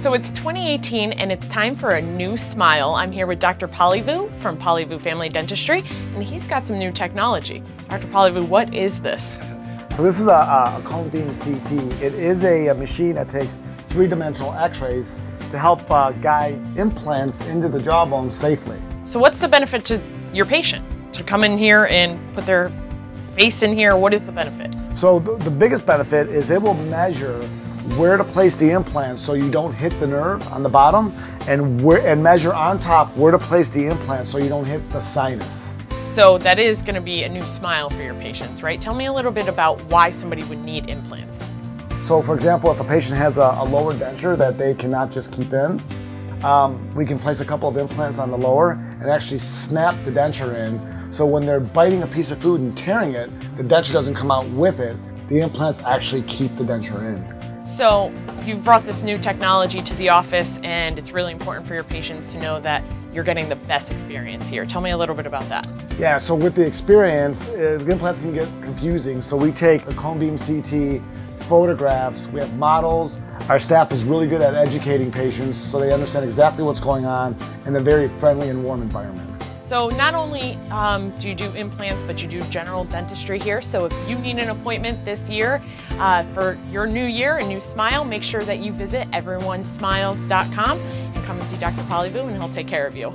So it's 2018 and it's time for a new smile. I'm here with Dr. Polyviou from Polyviou Family Dentistry, and he's got some new technology. Dr. Polyviou, what is this? So this is a cone beam CT. It is a machine that takes three-dimensional x-rays to help guide implants into the jawbone safely. So what's the benefit to your patient? To come in here and put their face in here, what is the benefit? So the biggest benefit is it will measure where to place the implant so you don't hit the nerve on the bottom, and measure on top where to place the implant so you don't hit the sinus. So that is going to be a new smile for your patients, right? Tell me a little bit about why somebody would need implants. So for example, if a patient has a lower denture that they cannot just keep in, we can place a couple of implants on the lower and actually snap the denture in. So when they're biting a piece of food and tearing it, the denture doesn't come out with it. The implants actually keep the denture in. So you've brought this new technology to the office, and it's really important for your patients to know that you're getting the best experience here. Tell me a little bit about that. Yeah, so with the experience, the implants can get confusing. So we take a cone beam CT, photographs, we have models. Our staff is really good at educating patients so they understand exactly what's going on in a very friendly and warm environment. So not only do you do implants, but you do general dentistry here. So if you need an appointment this year for your new year, a new smile, make sure that you visit everyonesmiles.com and come and see Dr. Polyviou, and he'll take care of you.